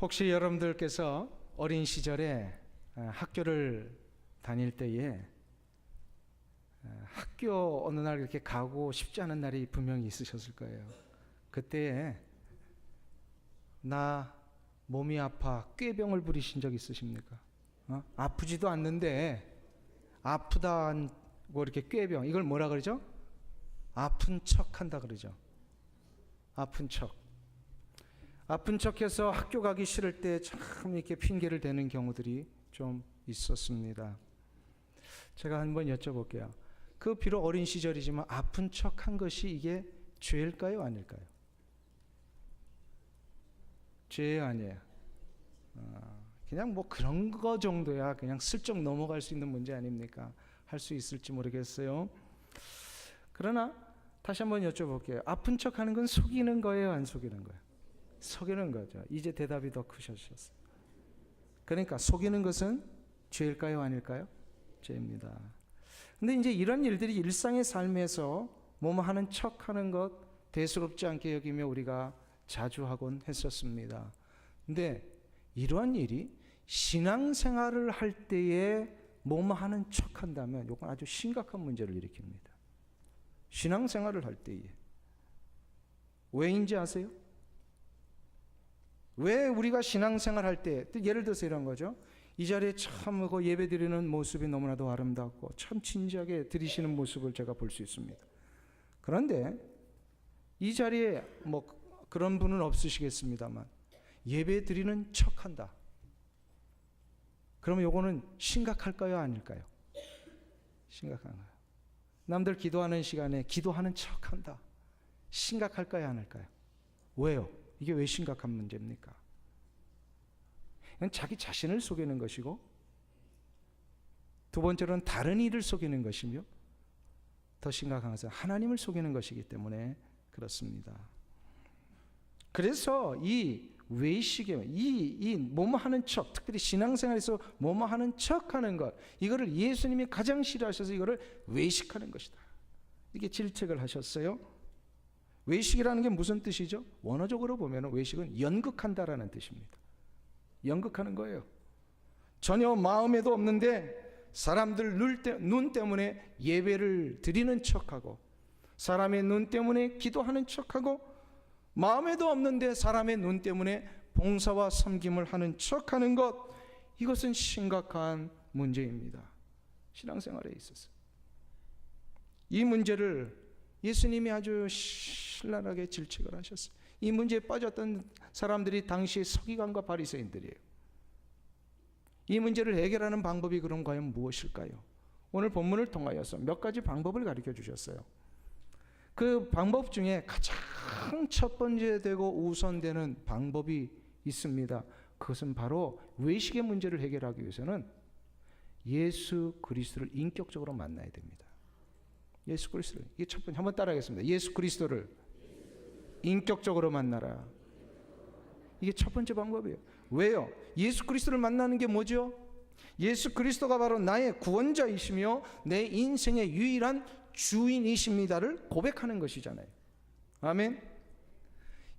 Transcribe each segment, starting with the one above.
혹시 여러분들께서 어린 시절에 학교를 다닐 때에 학교 어느 날 이렇게 가고 싶지 않은 날이 분명히 있으셨을 거예요. 그때에 나 몸이 아파 꾀병을 부리신 적 있으십니까? 아프지도 않는데 아프다고 이렇게 꾀병, 이걸 뭐라 그러죠? 아픈 척 한다 그러죠. 아픈 척. 아픈 척해서 학교 가기 싫을 때 참 이렇게 핑계를 대는 경우들이 좀 있었습니다. 제가 한번 여쭤볼게요. 그 비록 어린 시절이지만 아픈 척 한 것이 이게 죄일까요, 아닐까요? 죄예요, 아니에요? 그냥 뭐 그런 거 정도야 그냥 슬쩍 넘어갈 수 있는 문제 아닙니까? 할 수 있을지 모르겠어요. 그러나 다시 한번 여쭤볼게요. 아픈 척 하는 건 속이는 거예요, 안 속이는 거예요? 속이는 거죠. 이제 대답이 더 크셨어요. 그러니까 속이는 것은 죄일까요, 아닐까요? 죄입니다. 근데 이제 이런 일들이 일상의 삶에서 뭐뭐 하는 척 하는 것 대수롭지 않게 여기며 우리가 자주 하곤 했었습니다. 근데 이러한 일이 신앙생활을 할 때에 뭐뭐 하는 척 한다면 이건 아주 심각한 문제를 일으킵니다. 신앙생활을 할 때에. 왜인지 아세요? 왜 우리가 신앙생활 할 때, 예를 들어서 이런 거죠. 이 자리에 참 예배 드리는 모습이 너무나도 아름답고 참 진지하게 드리시는 모습을 제가 볼 수 있습니다. 그런데 이 자리에 뭐 그런 분은 없으시겠습니다만 예배 드리는 척한다. 그러면 요거는 심각할까요, 아닐까요? 심각한가요? 남들 기도하는 시간에 기도하는 척한다. 심각할까요, 아닐까요? 왜요? 이게 왜 심각한 문제입니까? 이건 자기 자신을 속이는 것이고, 두 번째로는 다른 이를 속이는 것이며, 더 심각한 것은 하나님을 속이는 것이기 때문에 그렇습니다. 그래서 이 외식의 이 뭐뭐 하는 척, 특별히 신앙생활에서 뭐뭐 하는 척하는 것, 이거를 예수님이 가장 싫어하셔서 이거를 외식하는 것이다. 이렇게 질책을 하셨어요. 외식이라는 게 무슨 뜻이죠? 원어적으로 보면 외식은 연극한다라는 뜻입니다. 연극하는 거예요. 전혀 마음에도 없는데 사람들 눈 때문에 예배를 드리는 척하고, 사람의 눈 때문에 기도하는 척하고, 마음에도 없는데 사람의 눈 때문에 봉사와 섬김을 하는 척하는 것, 이것은 심각한 문제입니다. 신앙생활에 있어서 이 문제를 예수님이 아주 신랄하게 질책을 하셨어요. 이 문제에 빠졌던 사람들이 당시 서기관과 바리새인들이에요. 이 문제를 해결하는 방법이 그럼 과연 무엇일까요? 오늘 본문을 통하여서 몇 가지 방법을 가르쳐 주셨어요. 그 방법 중에 가장 첫 번째 되고 우선되는 방법이 있습니다. 그것은 바로 외식의 문제를 해결하기 위해서는 예수 그리스도를 인격적으로 만나야 됩니다. 예수 그리스도를, 이게 첫 번째, 한번 따라하겠습니다. 예수 그리스도를 인격적으로 만나라. 이게 첫 번째 방법이에요. 왜요? 예수 그리스도를 만나는 게 뭐죠? 예수 그리스도가 바로 나의 구원자이시며 내 인생의 유일한 주인이십니다를 고백하는 것이잖아요. 아멘.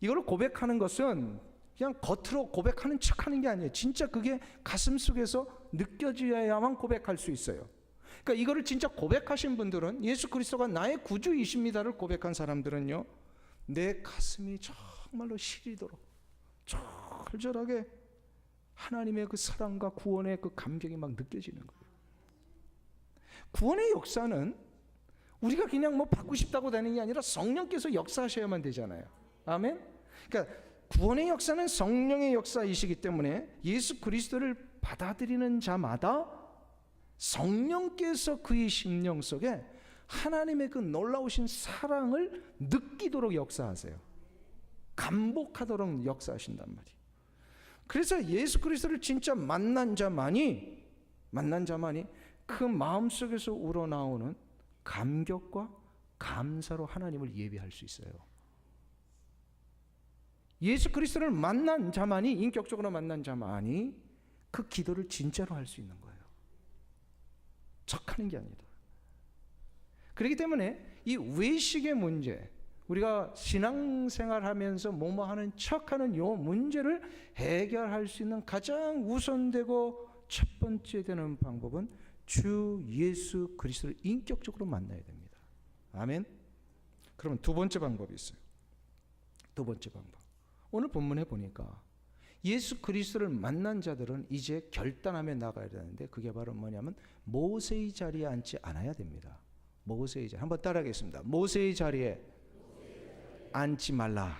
이걸 고백하는 것은 그냥 겉으로 고백하는 척하는 게 아니에요. 진짜 그게 가슴 속에서 느껴져야만 고백할 수 있어요. 그러니까 이거를 진짜 고백하신 분들은, 예수 그리스도가 나의 구주이십니다를 고백한 사람들은요, 내 가슴이 정말로 시리도록 절절하게 하나님의 그 사랑과 구원의 그 감격이 막 느껴지는 거예요. 구원의 역사는 우리가 그냥 뭐 받고 싶다고 되는 게 아니라 성령께서 역사하셔야만 되잖아요. 아멘. 그러니까 구원의 역사는 성령의 역사이시기 때문에 예수 그리스도를 받아들이는 자마다 성령께서 그의 심령 속에 하나님의 그 놀라우신 사랑을 느끼도록 역사하세요. 감복하도록 역사하신단 말이에요. 그래서 예수 그리스도를 진짜 만난 자만이 그 마음속에서 우러나오는 감격과 감사로 하나님을 예배할 수 있어요. 예수 그리스도를 만난 자만이, 인격적으로 만난 자만이 그 기도를 진짜로 할 수 있는 거예요. 척하는 게 아니다. 그렇기 때문에 이 외식의 문제, 우리가 신앙생활하면서 뭐뭐 하는 척하는 요 문제를 해결할 수 있는 가장 우선되고 첫 번째 되는 방법은 주 예수 그리스도를 인격적으로 만나야 됩니다. 아멘. 그러면 두 번째 방법이 있어요. 두 번째 방법. 오늘 본문에 보니까 예수 그리스도를 만난 자들은 이제 결단하며 나가야 되는데 그게 바로 뭐냐면 모세의 자리에 앉지 않아야 됩니다. 모세의 자리. 한번 따라하겠습니다. 모세의 자리에 앉지 말라.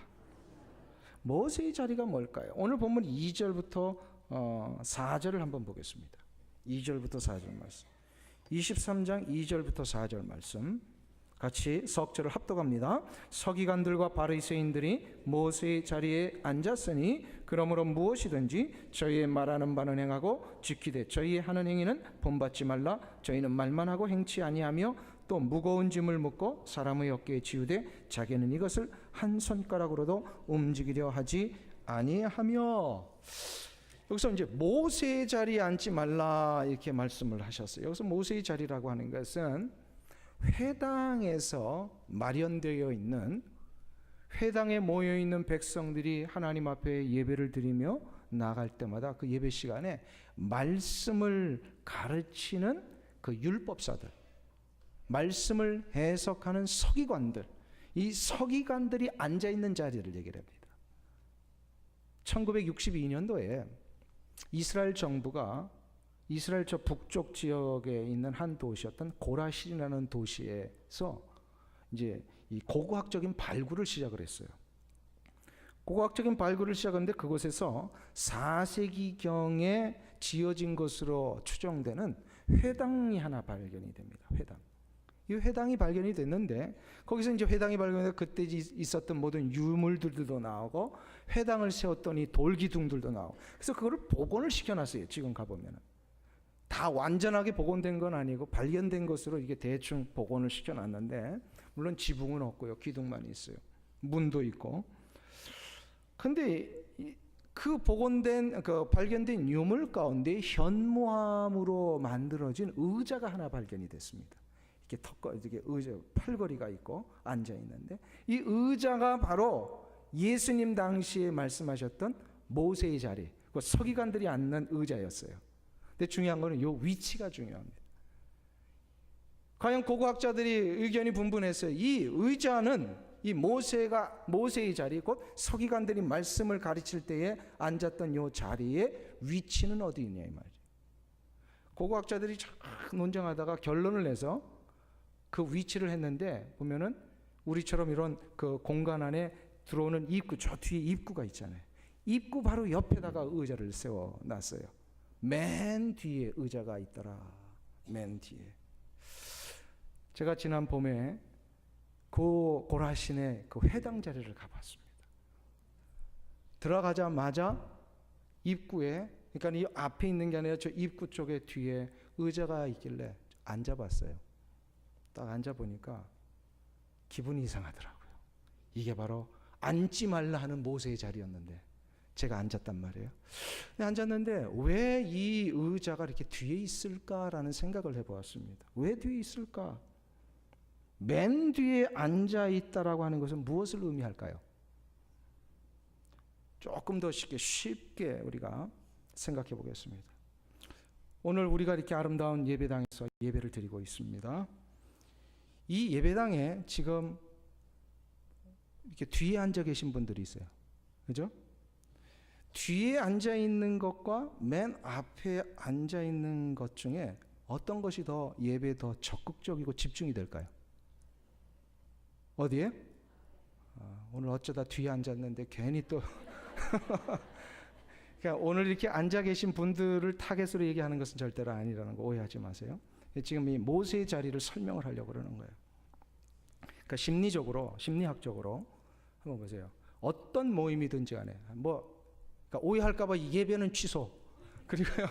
모세의 자리가 뭘까요? 오늘 본문 2절부터 4절을 한번 보겠습니다. 2절부터 4절 말씀. 23장 2절부터 4절 말씀. 같이 석절을 합독합니다. 서기관들과 바리새인들이 모세의 자리에 앉았으니 그러므로 무엇이든지 저희의 말하는 바는 행하고 지키되 저희의 하는 행위는 본받지 말라. 저희는 말만 하고 행치 아니하며 또 무거운 짐을 묻고 사람의 어깨에 지우되 자기는 이것을 한 손가락으로도 움직이려 하지 아니하며. 여기서 이제 모세의 자리에 앉지 말라 이렇게 말씀을 하셨어요. 여기서 모세의 자리라고 하는 것은 회당에서 마련되어 있는, 회당에 모여 있는 백성들이 하나님 앞에 예배를 드리며 나갈 때마다 그 예배 시간에 말씀을 가르치는 그 율법사들, 말씀을 해석하는 서기관들, 이 서기관들이 앉아 있는 자리를 얘기를 합니다. 1962년도에 이스라엘 정부가 이스라엘 저 북쪽 지역에 있는 한 도시였던 고라신이라는 도시에서 이제 이 고고학적인 발굴을 시작을 했어요. 고고학적인 발굴을 시작했는데 그곳에서 4세기경에 지어진 것으로 추정되는 회당이 하나 발견이 됩니다. 회당. 이 회당이 발견이 됐는데 거기서 이제 회당이 발견돼서 그때 있었던 모든 유물들도 나오고 회당을 세웠던 이 돌기둥들도 나오고 그래서 그거를 복원을 시켜놨어요. 지금 가보면은. 다 완전하게 복원된 건 아니고 발견된 것으로 이게 대충 복원을 시켜놨는데 물론 지붕은 없고요. 기둥만 있어요. 문도 있고. 근데 그 복원된 그 발견된 유물 가운데 현무암으로 만들어진 의자가 하나 발견이 됐습니다. 이렇게 의자 팔걸이가 있고 앉아 있는데 이 의자가 바로 예수님 당시에 말씀하셨던 모세의 자리, 그 서기관들이 앉는 의자였어요. 근데 중요한 거는 이 위치가 중요합니다. 과연 고고학자들이 의견이 분분했어요. 이 의자는 이 모세의 자리, 곧 서기관들이 말씀을 가르칠 때에 앉았던 이 자리의 위치는 어디 있냐 이 말이죠. 고고학자들이 논쟁하다가 결론을 내서 그 위치를 했는데 보면은 우리처럼 이런 그 공간 안에 들어오는 입구, 저 뒤에 입구가 있잖아요. 입구 바로 옆에다가 의자를 세워놨어요. 맨 뒤에 의자가 있더라. 맨 뒤에. 제가 지난 봄에 그 고라신의 그 회당 자리를 가봤습니다. 들어가자마자 입구에, 그러니까 이 앞에 있는 게 아니라 저 입구 쪽에 뒤에 의자가 있길래 앉아봤어요. 딱 앉아보니까 기분이 이상하더라고요. 이게 바로 앉지 말라 하는 모세의 자리였는데 제가 앉았단 말이에요. 앉았는데 왜 이 의자가 이렇게 뒤에 있을까라는 생각을 해보았습니다. 왜 뒤에 있을까? 맨 뒤에 앉아 있다라고 하는 것은 무엇을 의미할까요? 조금 더 쉽게 우리가 생각해 보겠습니다. 오늘 우리가 이렇게 아름다운 예배당에서 예배를 드리고 있습니다. 이 예배당에 지금 이렇게 뒤에 앉아 계신 분들이 있어요. 그죠? 뒤에 앉아 있는 것과 맨 앞에 앉아 있는 것 중에 어떤 것이 더 예배에 더 적극적이고 집중이 될까요? 어디에? 오늘 어쩌다 뒤에 앉았는데 괜히 또 그러니까 오늘 이렇게 앉아 계신 분들을 타겟으로 얘기하는 것은 절대로 아니라는 거 오해하지 마세요. 지금 이 모세의 자리를 설명을 하려고 그러는 거예요. 그러니까 심리학적으로 한번 보세요. 어떤 모임이든지 간에 그러니까 오해할까 봐 예배는 취소. 그리고요.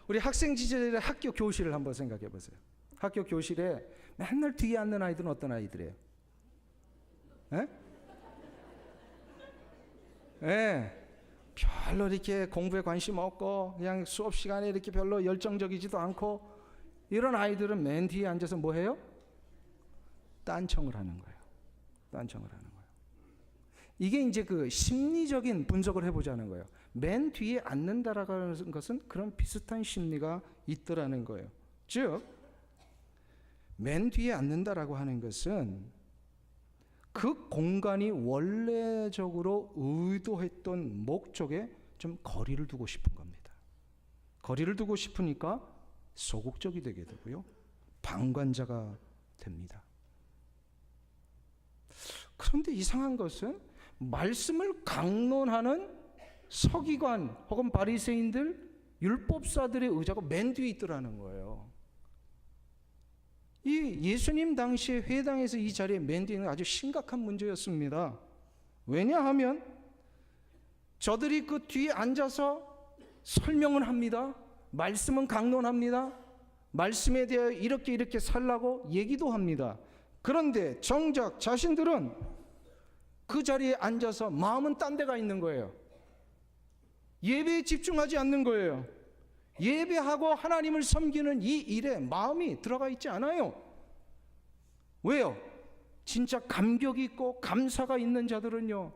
우리 학생 시절의 학교 교실을 한번 생각해 보세요. 학교 교실에 맨날 뒤에 앉는 아이들은 어떤 아이들이에요? 예? 예. 별로 이렇게 공부에 관심 없고 그냥 수업 시간에 이렇게 별로 열정적이지도 않고 이런 아이들은 맨 뒤에 앉아서 뭐 해요? 딴청을 하는 거예요. 딴청을 하는 거예요. 이게 이제 그 심리적인 분석을 해보자는 거예요. 맨 뒤에 앉는다라는 것은 그런 비슷한 심리가 있더라는 거예요. 즉, 맨 뒤에 앉는다라고 하는 것은 그 공간이 원래적으로 의도했던 목적에 좀 거리를 두고 싶은 겁니다. 거리를 두고 싶으니까 소극적이 되게 되고요. 방관자가 됩니다. 그런데 이상한 것은 말씀을 강론하는 서기관 혹은 바리새인들, 율법사들의 의자가 맨 뒤에 있더라는 거예요. 이 예수님 당시에 회당에서 이 자리에 맨 뒤에 있는 아주 심각한 문제였습니다. 왜냐하면 저들이 그 뒤에 앉아서 설명을 합니다. 말씀은 강론합니다. 말씀에 대하여 이렇게 살라고 얘기도 합니다. 그런데 정작 자신들은 그 자리에 앉아서 마음은 딴 데가 있는 거예요. 예배에 집중하지 않는 거예요. 예배하고 하나님을 섬기는 이 일에 마음이 들어가 있지 않아요. 왜요? 진짜 감격이 있고 감사가 있는 자들은요,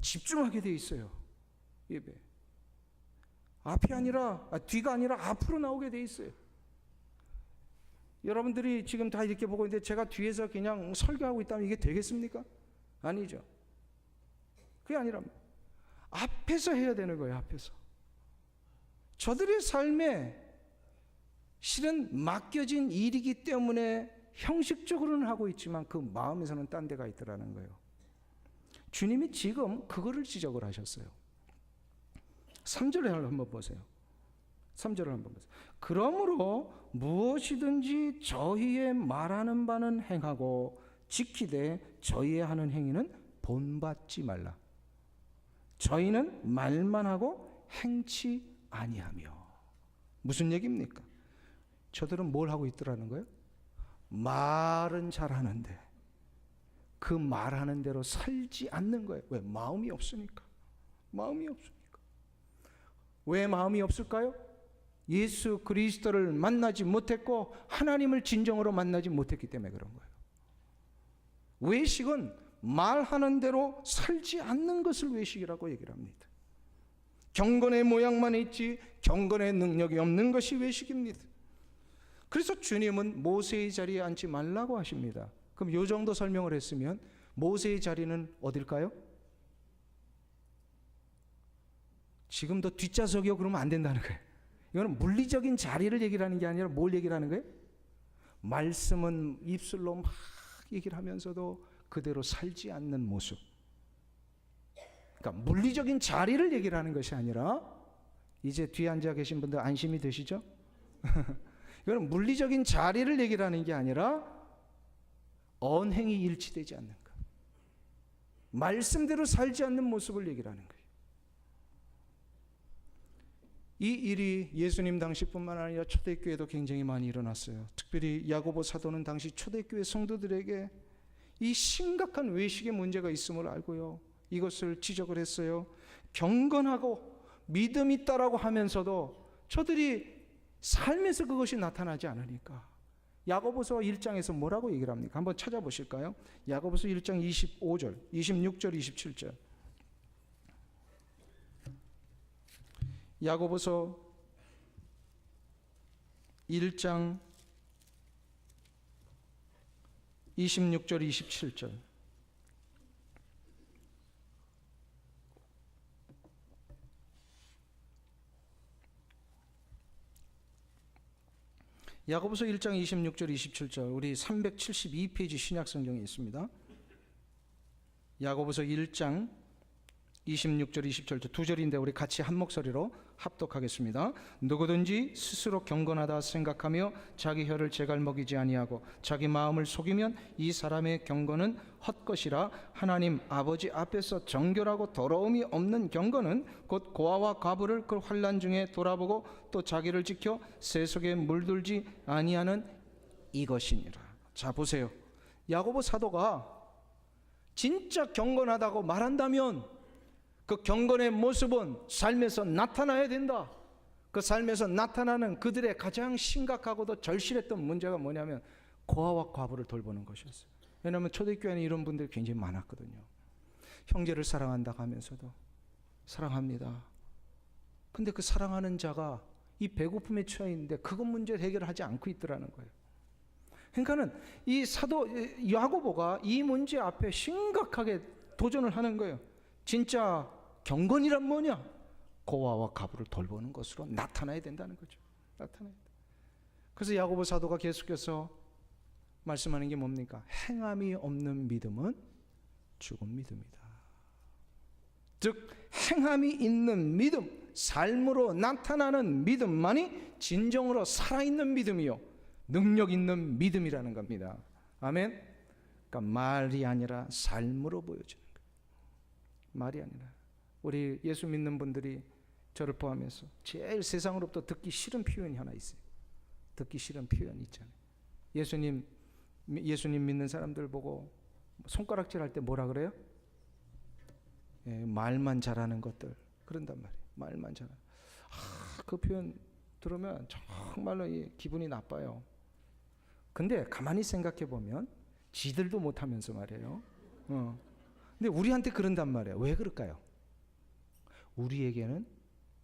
집중하게 돼 있어요. 예배. 뒤가 아니라 앞으로 나오게 돼 있어요. 여러분들이 지금 다 이렇게 보고 있는데 제가 뒤에서 그냥 설교하고 있다면 이게 되겠습니까? 아니죠. 그게 아니라 앞에서 해야 되는 거예요. 앞에서. 저들의 삶에 실은 맡겨진 일이기 때문에 형식적으로는 하고 있지만 그 마음에서는 딴 데가 있더라는 거예요. 주님이 지금 그거를 지적을 하셨어요. 3절을 한번 보세요. 3절을 한번 보세요. 그러므로 무엇이든지 저희의 말하는 바는 행하고 지키되 저희의 하는 행위는 본받지 말라. 저희는 말만 하고 행치 아니하며. 무슨 얘기입니까? 저들은 뭘 하고 있더라는 거예요? 말은 잘하는데 그 말하는 대로 살지 않는 거예요. 왜? 마음이 없으니까. 마음이 없으니까. 왜 마음이 없을까요? 예수 그리스도를 만나지 못했고 하나님을 진정으로 만나지 못했기 때문에 그런 거예요. 외식은 말하는 대로 살지 않는 것을 외식이라고 얘기를 합니다. 경건의 모양만 있지 경건의 능력이 없는 것이 외식입니다. 그래서 주님은 모세의 자리에 앉지 말라고 하십니다. 그럼 이 정도 설명을 했으면 모세의 자리는 어딜까요? 지금도 뒷좌석이요 그러면 안 된다는 거예요. 이거는 물리적인 자리를 얘기를 하는 게 아니라 뭘 얘기를 하는 거예요? 말씀은 입술로 막 얘기를 하면서도 그대로 살지 않는 모습. 그러니까 물리적인 자리를 얘기를 하는 것이 아니라, 이제 뒤에 앉아 계신 분들 안심이 되시죠? 이거는 물리적인 자리를 얘기를 하는 게 아니라 언행이 일치되지 않는 것, 말씀대로 살지 않는 모습을 얘기를 하는 거예요. 이 일이 예수님 당시뿐만 아니라 초대교회도 굉장히 많이 일어났어요. 특별히 야고보 사도는 당시 초대교회 성도들에게 이 심각한 외식의 문제가 있음을 알고요, 이것을 지적을 했어요. 경건하고 믿음 있다라고 하면서도 저들이 삶에서 그것이 나타나지 않으니까 야고보서 1장에서 뭐라고 얘기를 합니까? 한번 찾아보실까요? 야고보서 1장 25절, 26절, 27절. 야고보서 1장 26절, 27절. 야고보서 1장 26절, 27절. 우리 372페이지 신약성경에 있습니다. 야고보서 1장 26절, 27절 두 절인데 우리 같이 한 목소리로 합독하겠습니다. 누구든지 스스로 경건하다 생각하며 자기 혀를 제갈 먹이지 아니하고 자기 마음을 속이면 이 사람의 경건은 헛것이라. 하나님 아버지 앞에서 정결하고 더러움이 없는 경건은 곧 고아와 과부를 그 환난 중에 돌아보고 또 자기를 지켜 새 속에 물들지 아니하는 이것이니라. 자 보세요. 야고보 사도가 진짜 경건하다고 말한다면 그 경건의 모습은 삶에서 나타나야 된다. 그 삶에서 나타나는 그들의 가장 심각하고도 절실했던 문제가 뭐냐면 고아와 과부를 돌보는 것이었어요. 왜냐하면 초대교회는 이런 분들이 굉장히 많았거든요. 형제를 사랑한다 하면서도 사랑합니다. 근데 그 사랑하는 자가 이 배고픔에 처해 있는데 그것 문제를 해결하지 않고 있더라는 거예요. 그러니까는 이 사도 야고보가 이 문제 앞에 심각하게 도전을 하는 거예요. 진짜 경건이란 뭐냐? 고아와 과부를 돌보는 것으로 나타나야 된다는 거죠. 나타나야 돼. 그래서 야고보 사도가 계속해서 말씀하는 게 뭡니까? 행함이 없는 믿음은 죽은 믿음이다. 즉 행함이 있는 믿음, 삶으로 나타나는 믿음만이 진정으로 살아있는 믿음이요 능력 있는 믿음이라는 겁니다. 아멘. 그러니까 말이 아니라 삶으로 보여주는 거예요. 말이 아니라. 우리 예수 믿는 분들이 저를 포함해서 제일 세상으로부터 듣기 싫은 표현이 하나 있어요. 듣기 싫은 표현이 있잖아요. 예수님 믿는 사람들 보고 손가락질 할 때 뭐라 그래요? 예, 말만 잘하는 것들 그런단 말이에요. 말만 잘하는. 그 표현 들으면 정말로 기분이 나빠요. 근데 가만히 생각해 보면 지들도 못하면서 말이에요. 근데 우리한테 그런단 말이에요. 왜 그럴까요? 우리에게는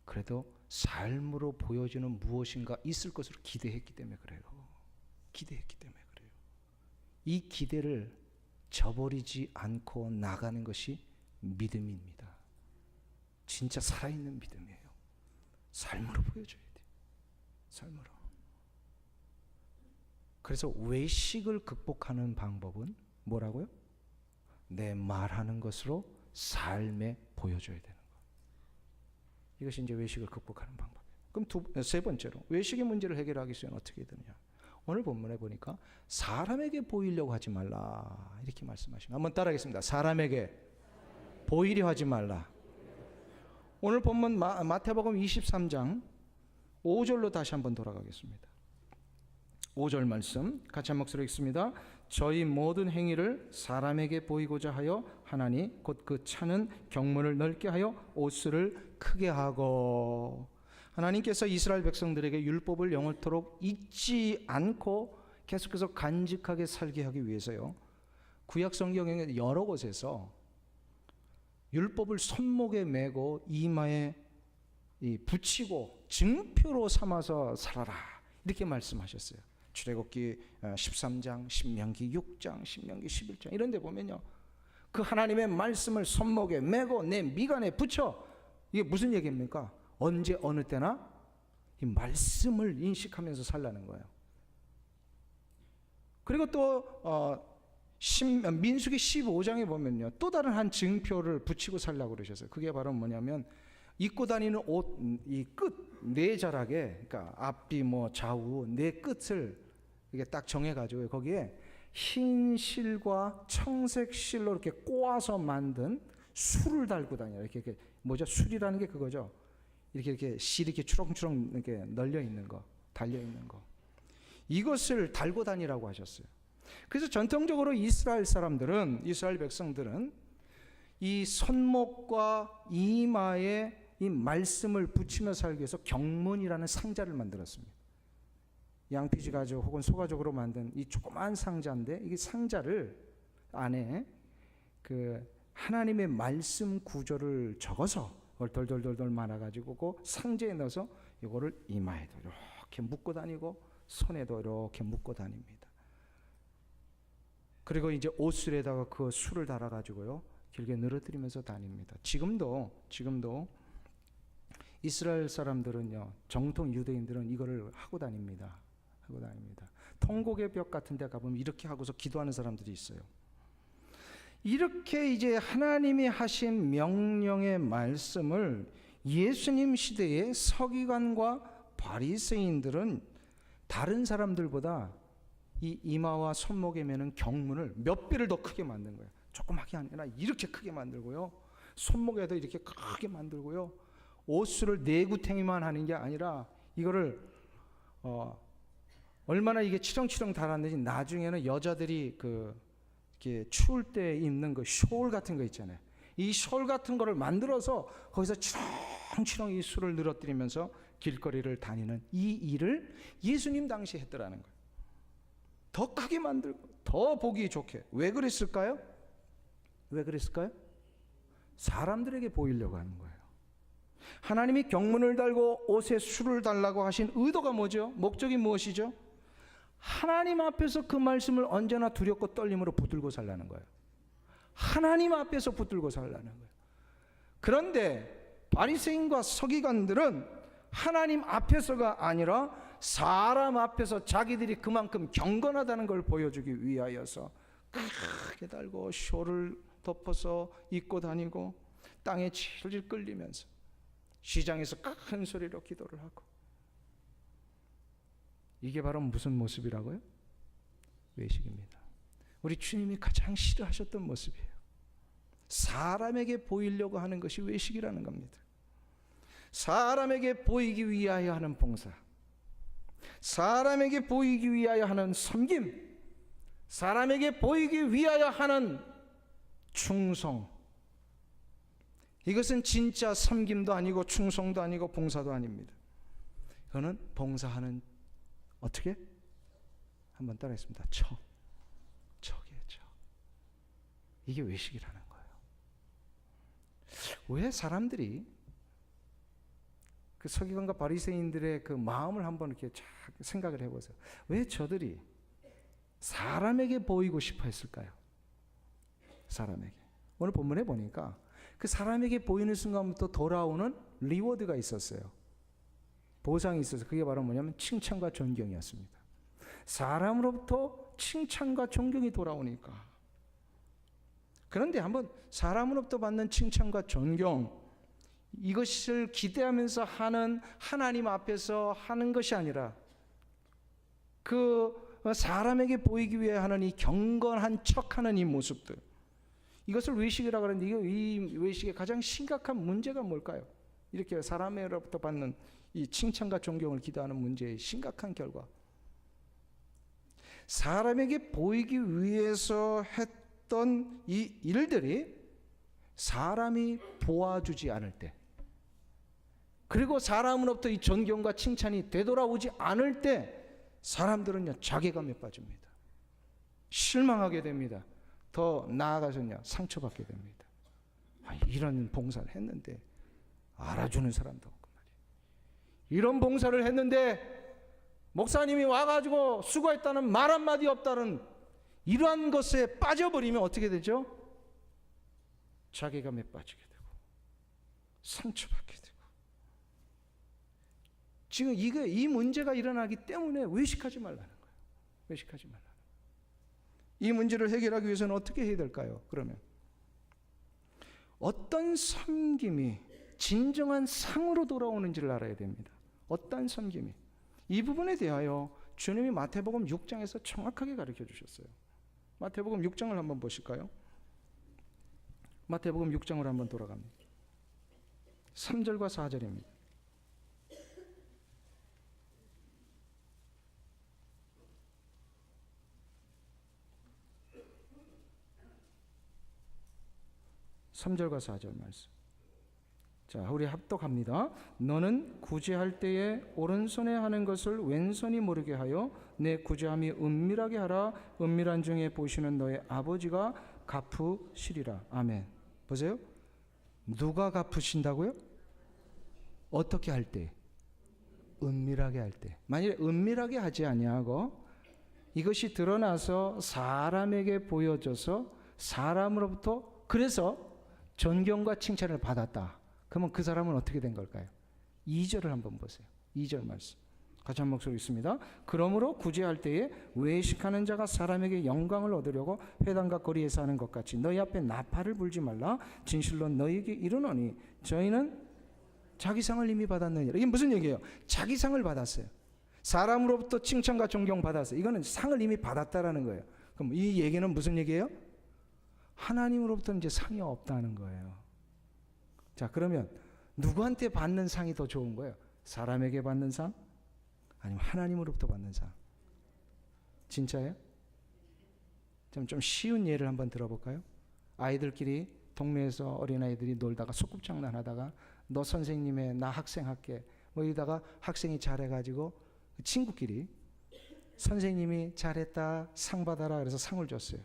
그래도 삶으로 보여주는 무엇인가 있을 것으로 기대했기 때문에 그래요. 기대했기 때문에 그래요. 이 기대를 저버리지 않고 나가는 것이 믿음입니다. 진짜 살아있는 믿음이에요. 삶으로 보여줘야 돼요. 삶으로. 그래서 외식을 극복하는 방법은 뭐라고요? 내 말하는 것으로 삶에 보여줘야 되는 거예요. 이것이 이제 외식을 극복하는 방법이에요. 그럼 세 번째로 외식의 문제를 해결하기 위해서는 어떻게 되느냐? 오늘 본문에 보니까 사람에게 보이려고 하지 말라 이렇게 말씀하십니다. 한번 따라하겠습니다. 사람에게 보이려 하지 말라. 오늘 본문 마태복음 23장 5절로 다시 한번 돌아가겠습니다. 5절 말씀 같이 한 목소리로 읽습니다. 저희 모든 행위를 사람에게 보이고자 하여 하나니 곧 그 차는 경문을 넓게 하여 옷을 크게 하고. 하나님께서 이스라엘 백성들에게 율법을 영원토록 잊지 않고 계속해서 간직하게 살게 하기 위해서요. 구약 성경에 여러 곳에서 율법을 손목에 메고 이마에 붙이고 증표로 삼아서 살아라 이렇게 말씀하셨어요. 출애굽기 13장, 신명기 6장, 신명기 11장 이런 데 보면요. 그 하나님의 말씀을 손목에 메고 내 미간에 붙여. 이게 무슨 얘기입니까? 언제 어느 때나 이 말씀을 인식하면서 살라는 거예요. 그리고 또 민수기 15장에 보면요. 또 다른 한 증표를 붙이고 살라고 그러셨어요. 그게 바로 뭐냐면 입고 다니는 옷 이 끝 네 자락에 그러니까 앞뒤 뭐 좌우 네 끝을 이게 딱 정해가지고 거기에 흰 실과 청색 실로 이렇게 꼬아서 만든 술을 달고 다녀요. 이렇게 뭐죠? 술이라는 게 그거죠. 이렇게 실이 이렇게 추렁추렁 이렇게 널려 있는 거, 달려 있는 거. 이것을 달고 다니라고 하셨어요. 그래서 전통적으로 이스라엘 백성들은 이 손목과 이마에 이 말씀을 붙이며 살기 위해서 경문이라는 상자를 만들었습니다. 양피지 가죽 혹은 소가죽으로 만든 이 조그만 상자인데 이 상자를 안에 그 하나님의 말씀 구절을 적어서 돌돌돌돌 말아가지고 그 상자에 넣어서 이거를 이마에도 이렇게 묶고 다니고 손에도 이렇게 묶고 다닙니다. 그리고 이제 옷술에다가 그 술을 달아가지고요 길게 늘어뜨리면서 다닙니다. 지금도 이스라엘 사람들은요 정통 유대인들은 이거를 하고 다닙니다. 통곡의 벽 같은 데 가보면 이렇게 하고서 기도하는 사람들이 있어요. 이렇게 이제 하나님이 하신 명령의 말씀을 예수님 시대의 서기관과 바리새인들은 다른 사람들보다 이 이마와 손목에 매는 경문을 몇 배를 더 크게 만든 거예요. 조그맣게 아니라 이렇게 크게 만들고요. 손목에도 이렇게 크게 만들고요. 옷수를 내구탱이만 하는 게 아니라 이거를 얼마나 이게 치렁치렁 달았는지 나중에는 여자들이 이렇게 추울 때 입는 그 숄 같은 거 있잖아요. 이 숄 같은 거를 만들어서 거기서 치렁치렁 이 술을 늘어뜨리면서 길거리를 다니는 이 일을 예수님 당시 했더라는 거예요. 더 크게 만들고 더 보기 좋게. 왜 그랬을까요? 사람들에게 보이려고 하는 거예요. 하나님이 경문을 달고 옷에 술을 달라고 하신 의도가 뭐죠? 목적이 무엇이죠? 하나님 앞에서 그 말씀을 언제나 두렵고 떨림으로 붙들고 살라는 거예요. 하나님 앞에서 붙들고 살라는 거예요. 그런데 바리새인과 서기관들은 하나님 앞에서가 아니라 사람 앞에서 자기들이 그만큼 경건하다는 걸 보여주기 위하여서 크게 달고 쇼를 덮어서 입고 다니고 땅에 질질 끌리면서 시장에서 큰 소리로 기도를 하고, 이게 바로 무슨 모습이라고요? 외식입니다. 우리 주님이 가장 싫어하셨던 모습이에요. 사람에게 보이려고 하는 것이 외식이라는 겁니다. 사람에게 보이기 위하여 하는 봉사, 사람에게 보이기 위하여 하는 섬김, 사람에게 보이기 위하여 하는 충성, 이것은 진짜 섬김도 아니고 충성도 아니고 봉사도 아닙니다. 그거는 봉사하는, 어떻게? 한번 따라했습니다. 척이에요, 척. 이게 외식이라는 거예요. 왜 사람들이 그 서기관과 바리새인들의 그 마음을 한번 이렇게 쫙 생각을 해보세요. 왜 저들이 사람에게 보이고 싶어 했을까요? 사람에게. 오늘 본문에 보니까 그 사람에게 보이는 순간부터 돌아오는 리워드가 있었어요. 보상이 있어서 그게 바로 뭐냐면 칭찬과 존경이었습니다. 사람으로부터 칭찬과 존경이 돌아오니까. 그런데 한번 사람으로부터 받는 칭찬과 존경, 이것을 기대하면서 하는 하나님 앞에서 하는 것이 아니라 그 사람에게 보이기 위해 하는 이 경건한 척하는 이 모습들, 이것을 외식이라고 하는데, 이 외식의 가장 심각한 문제가 뭘까요? 이렇게 사람으로부터 받는 이 칭찬과 존경을 기대하는 문제의 심각한 결과, 사람에게 보이기 위해서 했던 이 일들이 사람이 보아주지 않을 때, 그리고 사람으로부터 이 존경과 칭찬이 되돌아오지 않을 때 사람들은요 자괴감에 빠집니다. 실망하게 됩니다. 더 나아가서요 상처받게 됩니다. 이런 봉사를 했는데 알아주는 사람도 없고 말이에요. 이런 봉사를 했는데 목사님이 와가지고 수고했다는 말 한마디 없다는 이러한 것에 빠져버리면 어떻게 되죠? 자괴감에 빠지게 되고 상처받게 되고. 지금 이 문제가 일어나기 때문에 외식하지 말라는 거예요. 외식하지 말라는 거예요. 이 문제를 해결하기 위해서는 어떻게 해야 될까요? 그러면 어떤 섬김이 진정한 상으로 돌아오는지를 알아야 됩니다. 어떤 섬김이. 이 부분에 대하여 주님이 마태복음 6장에서 정확하게 가르쳐 주셨어요. 마태복음 6장을 한번 보실까요? 마태복음 6장으로 한번 돌아갑니다. 3절과 4절입니다. (3절과 4절) 말씀. 자, 우리 합독합니다. 너는 구제할 때에 오른손에 하는 것을 왼손이 모르게 하여 내 구제함이 은밀하게 하라. 은밀한 중에 보시는 너의 아버지가 갚으시리라. 아멘. 보세요. 누가 갚으신다고요? 어떻게 할 때? 은밀하게 할 때. 만일에 은밀하게 하지 아니하고 이것이 드러나서 사람에게 보여져서 사람으로부터 그래서 존경과 칭찬을 받았다. 그러면 그 사람은 어떻게 된 걸까요? 2절을 한번 보세요. 2절 말씀. 같이 한 목소리 있습니다. 그러므로 구제할 때에 외식하는 자가 사람에게 영광을 얻으려고 회당과 거리에서 하는 것 같이 너희 앞에 나팔을 불지 말라. 진실로 너희에게 이르노니 저희는 자기 상을 이미 받았느니라. 이게 무슨 얘기예요? 자기 상을 받았어요. 사람으로부터 칭찬과 존경 받았어요. 이거는 상을 이미 받았다라는 거예요. 그럼 이 얘기는 무슨 얘기예요? 하나님으로부터 이제 상이 없다는 거예요. 자, 그러면 누구한테 받는 상이 더 좋은 거예요? 사람에게 받는 상? 아니면 하나님으로부터 받는 상? 진짜예요? 좀 쉬운 예를 한번 들어볼까요? 아이들끼리 동네에서 어린아이들이 놀다가 소꿉장난 하다가 너 선생님의 나 학생 할게 뭐 이러다가 학생이 잘해가지고 친구끼리 선생님이 잘했다 상 받아라 그래서 상을 줬어요.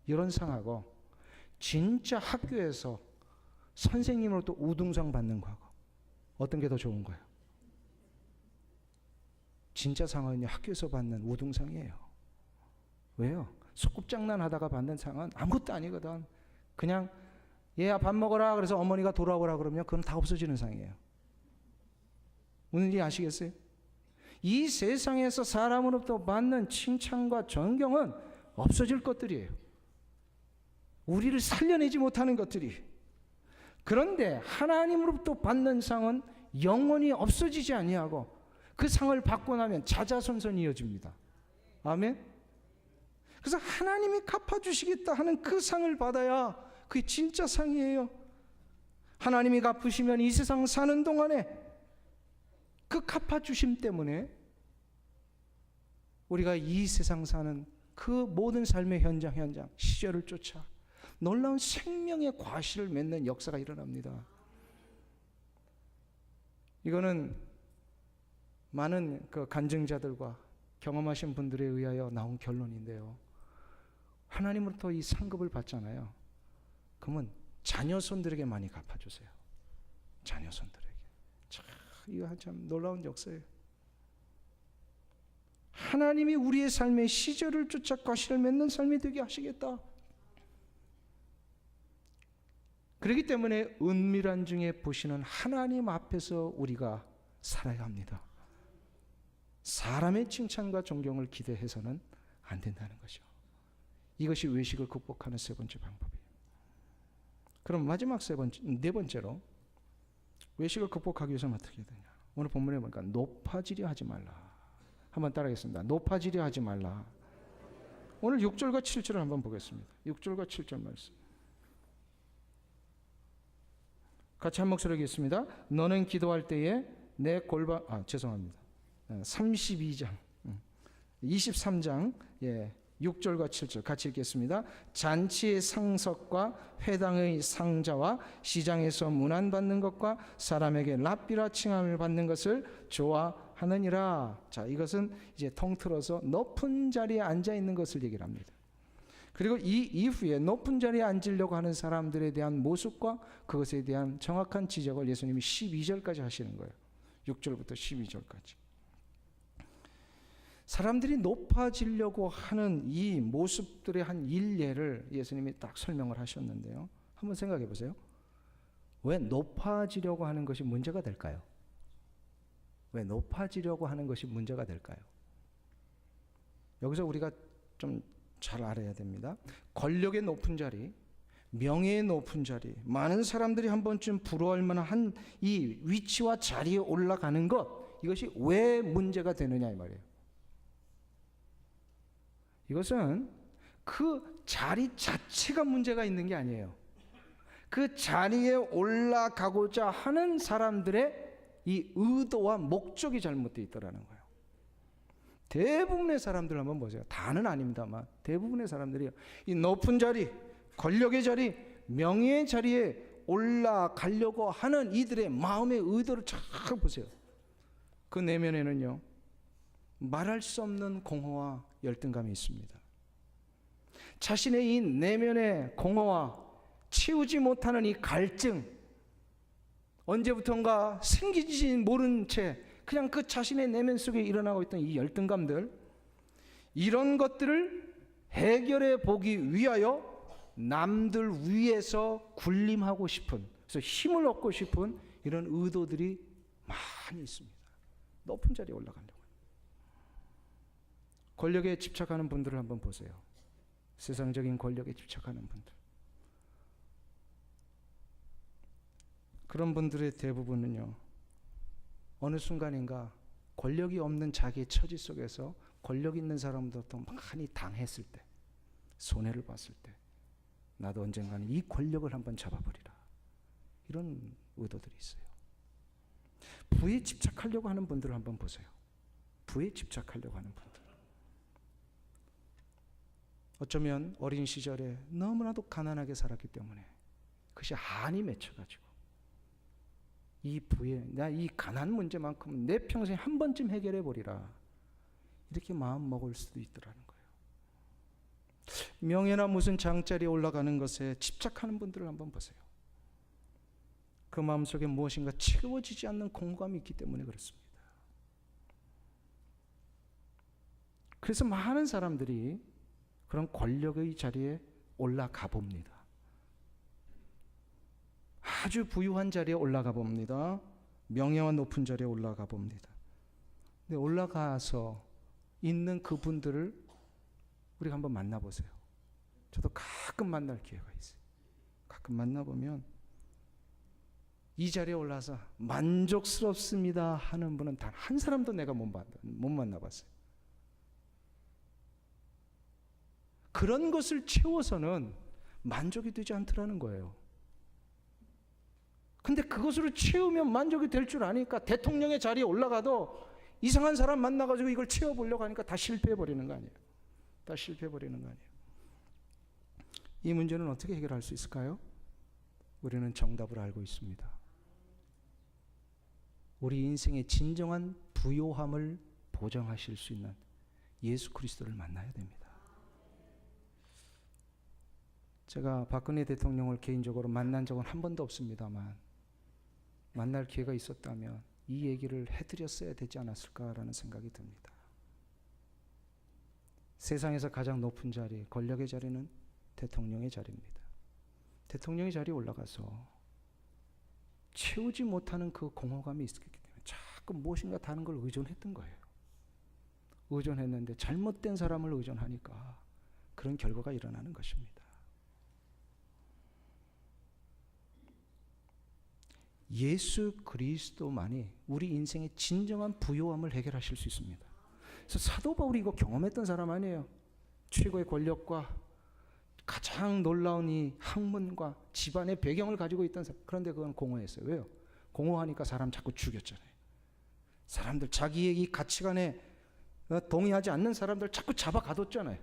이런 상하고 진짜 학교에서 선생님으로부터 우등상 받는 거하고 어떤 게 더 좋은 거예요? 진짜 상은요, 학교에서 받는 우등상이에요. 왜요? 소꿉장난 하다가 받는 상은 아무것도 아니거든. 그냥 얘야 밥 먹어라 그래서 어머니가 돌아오라 그러면 그건 다 없어지는 상이에요. 뭔지 아시겠어요? 이 세상에서 사람으로부터 받는 칭찬과 존경은 없어질 것들이에요. 우리를 살려내지 못하는 것들이. 그런데 하나님으로부터 받는 상은 영원히 없어지지 아니하고 그 상을 받고 나면 자자손손 이어집니다. 아멘. 그래서 하나님이 갚아주시겠다 하는 그 상을 받아야 그게 진짜 상이에요. 하나님이 갚으시면 이 세상 사는 동안에 그 갚아주심 때문에 우리가 이 세상 사는 그 모든 삶의 현장 시절을 쫓아 놀라운 생명의 과실을 맺는 역사가 일어납니다. 이거는 많은 그 간증자들과 경험하신 분들에 의하여 나온 결론인데요. 하나님으로부터 이 상급을 받잖아요. 그러면 자녀손들에게 많이 갚아주세요. 자녀손들에게. 참, 이거 참 놀라운 역사예요. 하나님이 우리의 삶의 시절을 쫓아 과실을 맺는 삶이 되게 하시겠다. 그렇기 때문에 은밀한 중에 보시는 하나님 앞에서 우리가 살아야 합니다. 사람의 칭찬과 존경을 기대해서는 안 된다는 것이죠. 이것이 외식을 극복하는 세 번째 방법이에요. 그럼 마지막 네 번째로 외식을 극복하기 위해서는 어떻게 해야 되냐? 오늘 본문에 보니까 높아지려 하지 말라. 한번 따라하겠습니다. 높아지려 하지 말라. 오늘 6절과 7절을 한번 보겠습니다. 6절과 7절 말씀. 같이 한 목소리 하겠습니다. 너는 기도할 때에 내 골반 32장 23장 6절과 7절 같이 읽겠습니다. 잔치의 상석과 회당의 상자와 시장에서 문안받는 것과 사람에게 랍비라 칭함을 받는 것을 좋아하느니라. 자, 이것은 이제 통틀어서 높은 자리에 앉아 있는 것을 얘기를 합니다. 그리고 이 이후에 높은 자리에 앉으려고 하는 사람들에 대한 모습과 그것에 대한 정확한 지적을 예수님이 12절까지 하시는 거예요. 6절부터 12절까지. 사람들이 높아지려고 하는 이 모습들의 한 일례를 예수님이 딱 설명을 하셨는데요. 한번 생각해 보세요. 왜 높아지려고 하는 것이 문제가 될까요? 왜 높아지려고 하는 것이 문제가 될까요? 여기서 우리가 좀 잘 알아야 됩니다. 권력의 높은 자리, 명예의 높은 자리, 많은 사람들이 한 번쯤 부러워할 만한 이 위치와 자리에 올라가는 것, 이것이 왜 문제가 되느냐 이 말이에요. 이것은 그 자리 자체가 문제가 있는 게 아니에요. 그 자리에 올라가고자 하는 사람들의 이 의도와 목적이 잘못되어 있더라는 거예요. 대부분의 사람들 한번 보세요. 다는 아닙니다만 대부분의 사람들이 이 높은 자리, 권력의 자리, 명예의 자리에 올라가려고 하는 이들의 마음의 의도를 잘 보세요. 그 내면에는요, 말할 수 없는 공허와 열등감이 있습니다. 자신의 이 내면의 공허와 채우지 못하는 이 갈증, 언제부턴가 생기지 모른 채 그냥 그 자신의 내면 속에 일어나고 있던 이 열등감들, 이런 것들을 해결해 보기 위하여 남들 위에서 군림하고 싶은, 그래서 힘을 얻고 싶은 이런 의도들이 많이 있습니다. 높은 자리에 올라가려고. 권력에 집착하는 분들을 한번 보세요. 세상적인 권력에 집착하는 분들. 그런 분들의 대부분은요, 어느 순간인가 권력이 없는 자기의 처지 속에서 권력 있는 사람들도 많이 당했을 때, 손해를 봤을 때, 나도 언젠가는 이 권력을 한번 잡아버리라, 이런 의도들이 있어요. 부에 집착하려고 하는 분들을 한번 보세요. 부에 집착하려고 하는 분들, 어쩌면 어린 시절에 너무나도 가난하게 살았기 때문에 그것이 한이 맺혀가지고 이 부에, 나 이 가난 문제만큼은 내 평생에 한 번쯤 해결해 보리라, 이렇게 마음 먹을 수도 있더라는 거예요. 명예나 무슨 장자리에 올라가는 것에 집착하는 분들을 한번 보세요. 그 마음속에 무엇인가 채워지지 않는 공허감이 있기 때문에 그렇습니다. 그래서 많은 사람들이 그런 권력의 자리에 올라가 봅니다. 아주 부유한 자리에 올라가 봅니다. 명예와 높은 자리에 올라가 봅니다. 근데 올라가서 있는 그분들을 우리가 한번 만나보세요. 저도 가끔 만날 기회가 있어요. 가끔 만나보면 이 자리에 올라서 만족스럽습니다 하는 분은 단 한 사람도 내가 못 만나봤어요. 그런 것을 채워서는 만족이 되지 않더라는 거예요. 근데 그것으로 채우면 만족이 될 줄 아니까 대통령의 자리에 올라가도 이상한 사람 만나가지고 이걸 채워보려고 하니까 다 실패해버리는 거 아니에요. 다 실패해버리는 거 아니에요. 이 문제는 어떻게 해결할 수 있을까요? 우리는 정답을 알고 있습니다. 우리 인생의 진정한 부요함을 보장하실 수 있는 예수 그리스도를 만나야 됩니다. 제가 박근혜 대통령을 개인적으로 만난 적은 한 번도 없습니다만 만날 기회가 있었다면 이 얘기를 해드렸어야 되지 않았을까라는 생각이 듭니다. 세상에서 가장 높은 자리, 권력의 자리는 대통령의 자리입니다. 대통령의 자리에 올라가서 채우지 못하는 그 공허감이 있었기 때문에 자꾸 무엇인가 다른 걸 의존했던 거예요. 의존했는데 잘못된 사람을 의존하니까 그런 결과가 일어나는 것입니다. 예수 그리스도만이 우리 인생의 진정한 부요함을 해결하실 수 있습니다. 그래서 사도 바울이 이거 경험했던 사람 아니에요. 최고의 권력과 가장 놀라운 이 학문과 집안의 배경을 가지고 있던 사람. 그런데 그건 공허했어요. 왜요? 공허하니까 사람 자꾸 죽였잖아요. 사람들 자기의 이 가치관에 동의하지 않는 사람들 자꾸 잡아가뒀잖아요.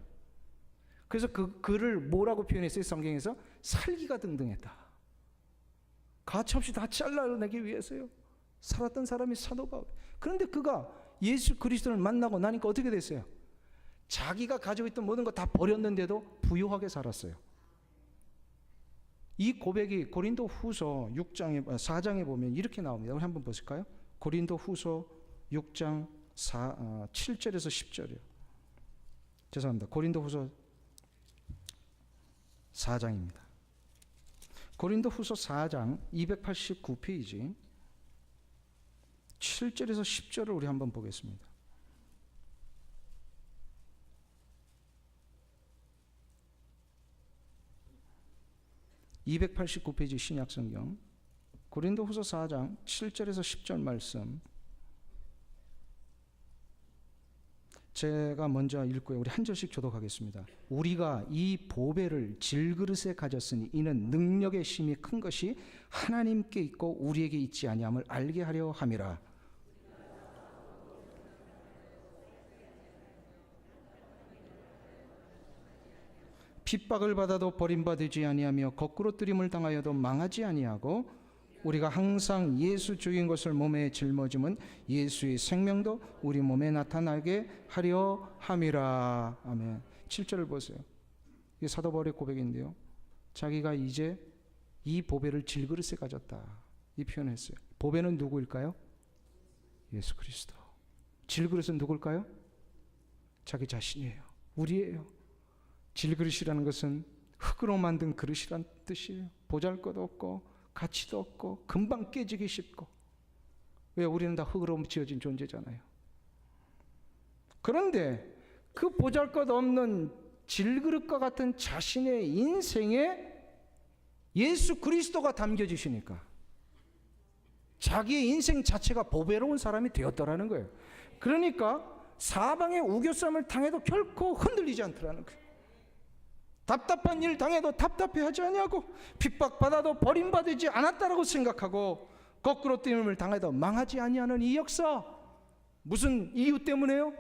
그래서 그 글을 뭐라고 표현했어요? 성경에서 살기가 등등했다. 가차없이 다 잘라내기 위해서요. 살았던 사람이 사도 바울. 그런데 그가 예수 그리스도를 만나고 나니까 어떻게 됐어요? 자기가 가지고 있던 모든 거 다 버렸는데도 부유하게 살았어요. 이 고백이 고린도 후서 4장에 보면 이렇게 나옵니다. 우리 한번 보실까요? 고린도 후서 6장 7절에서 10절이요. 죄송합니다. 고린도 후서 4장입니다. 고린도 후서 4장 289페이지 7절에서 10절을 우리 한번 보겠습니다. (289페이지) 신약성경 고린도 후서 4장 7절에서 10절 말씀 제가 먼저 읽고요. 우리 한 절씩 교독하겠습니다. 우리가 이 보배를 질그릇에 가졌으니 이는 능력의 힘이 큰 것이 하나님께 있고 우리에게 있지 아니함을 알게 하려 함이라. 핍박을 받아도 버림받지 아니하며 거꾸로 뜨림을 당하여도 망하지 아니하고 우리가 항상 예수 주인 것을 몸에 짊어짐은 예수의 생명도 우리 몸에 나타나게 하려 함이라. 아멘. 7절을 보세요. 이게 사도 바울의 고백인데요. 자기가 이제 이 보배를 질그릇에 가졌다. 이 표현을 했어요. 보배는 누구일까요? 예수 그리스도. 질그릇은 누굴까요? 자기 자신이에요. 우리예요. 질그릇이라는 것은 흙으로 만든 그릇이란 뜻이에요. 보잘것 없고 가치도 없고 금방 깨지기 쉽고. 왜? 우리는 다 흙으로 지어진 존재잖아요. 그런데 그 보잘것 없는 질그릇과 같은 자신의 인생에 예수 그리스도가 담겨지시니까 자기의 인생 자체가 보배로운 사람이 되었더라는 거예요. 그러니까 사방에 우겨쌈을 당해도 결코 흔들리지 않더라는 거예요. 답답한 일 당해도 답답해하지 아니하고 핍박받아도 버림받지 않았다라고 생각하고 거꾸로 뜨임을 당해도 망하지 아니하는 이 역사, 무슨 이유 때문에요?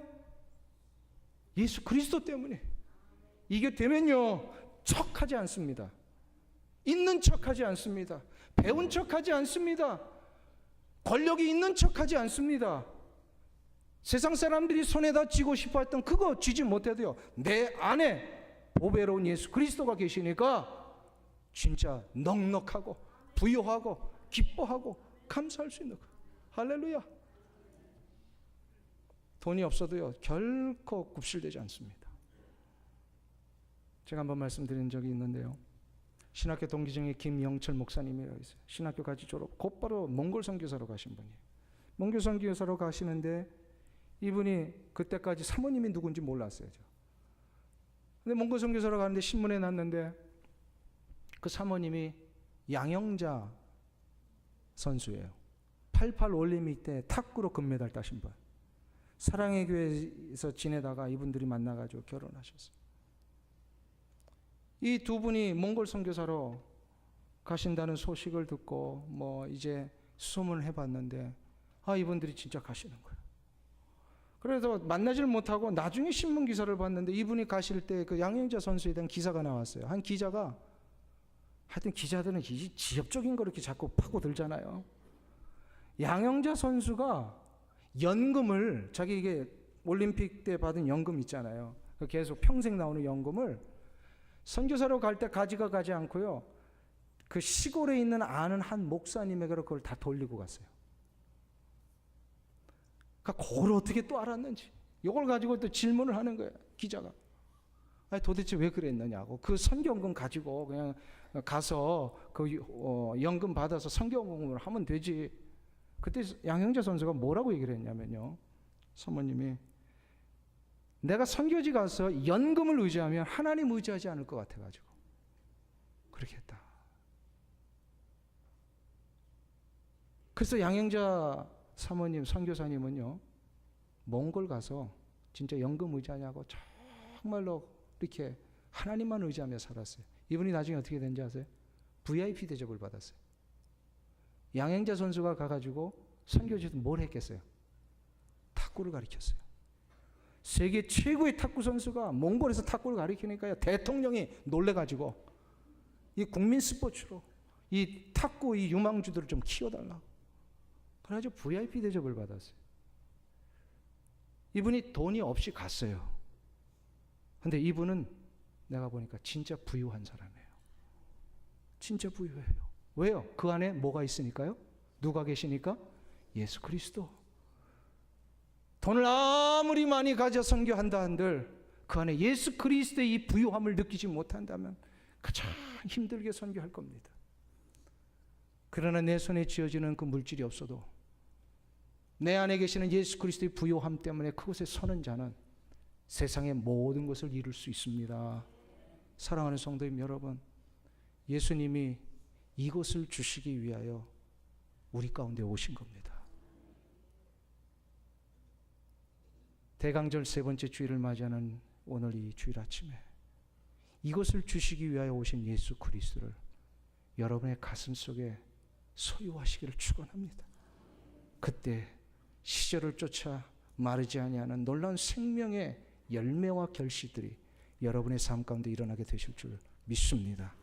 예수 그리스도 때문에. 이게 되면요 척하지 않습니다. 있는 척하지 않습니다. 배운 척하지 않습니다. 권력이 있는 척하지 않습니다. 세상 사람들이 손에다 쥐고 싶어 했던 그거 쥐지 못해도요 내 안에 보배로운 예수 그리스도가 계시니까 진짜 넉넉하고 부유하고 기뻐하고 감사할 수 있는 거예요. 할렐루야. 돈이 없어도요 결코 굽실되지 않습니다. 제가 한번 말씀드린 적이 있는데요. 신학교 동기 중에 김영철 목사님이라고 있어요. 신학교 같이 졸업 곧바로 몽골 선교사로 가신 분이에요. 몽골 선교사로 가시는데 이분이 그때까지 사모님이 누군지 몰랐어요. 근데 몽골 선교사로 가는데 신문에 났는데 그 사모님이 양영자 선수예요. 88 올림픽 때 탁구로 금메달 따신 분. 사랑의 교회에서 지내다가 이분들이 만나가지고 결혼하셨어요. 이 두 분이 몽골 선교사로 가신다는 소식을 듣고 뭐 이제 수소문을 해봤는데 이분들이 진짜 가시는 거예요. 그래서 만나질 못하고 나중에 신문 기사를 봤는데 이분이 가실 때 그 양영자 선수에 대한 기사가 나왔어요. 한 기자가 하여튼 기자들은 지엽적인 거 이렇게 자꾸 파고들잖아요. 양영자 선수가 연금을 자기 이게 올림픽 때 받은 연금 있잖아요. 계속 평생 나오는 연금을 선교사로 갈 때 가지 않고요. 그 시골에 있는 아는 한 목사님에게 그걸 다 돌리고 갔어요. 그러니까 그걸 어떻게 또 알았는지 이걸 가지고 또 질문을 하는 거예요. 기자가. 도대체 왜 그랬느냐고. 그 선교연금 가지고 그냥 가서 그 연금 받아서 선교연금을 하면 되지. 그때 양형자 선수가 뭐라고 얘기를 했냐면요. 사모님이 내가 선교지 가서 연금을 의지하면 하나님 의지하지 않을 것 같아가지고 그렇게 했다. 그래서 양형자 사모님 선교사님은요 몽골 가서 진짜 연금 의지하냐고 정말로 이렇게 하나님만 의지하며 살았어요. 이분이 나중에 어떻게 된지 아세요? VIP 대접을 받았어요. 양형자 선수가 가가지고 선교지에서 뭘 했겠어요? 탁구를 가르쳤어요. 세계 최고의 탁구 선수가 몽골에서 탁구를 가르치니까요 대통령이 놀래가지고 이 국민 스포츠로 이 탁구 이 유망주들을 좀 키워달라고 그래가지고 VIP 대접을 받았어요. 이분이 돈이 없이 갔어요. 근데 이분은 내가 보니까 진짜 부유한 사람이에요. 진짜 부유해요. 왜요? 그 안에 뭐가 있으니까요? 누가 계시니까? 예수 그리스도. 돈을 아무리 많이 가져 선교한다 한들 그 안에 예수 그리스도의 이 부유함을 느끼지 못한다면 가장 힘들게 선교할 겁니다. 그러나 내 손에 쥐어지는 그 물질이 없어도 내 안에 계시는 예수 그리스도의 부유함 때문에 그곳에 서는 자는 세상의 모든 것을 이룰 수 있습니다. 사랑하는 성도님 여러분, 예수님이 이것을 주시기 위하여 우리 가운데 오신 겁니다. 대강절 세 번째 주일을 맞이하는 오늘 이 주일 아침에 이것을 주시기 위하여 오신 예수 그리스도를 여러분의 가슴 속에 소유하시기를 축원합니다. 그때 시절을 쫓아 마르지 아니하는 놀라운 생명의 열매와 결실들이 여러분의 삶 가운데 일어나게 되실 줄 믿습니다.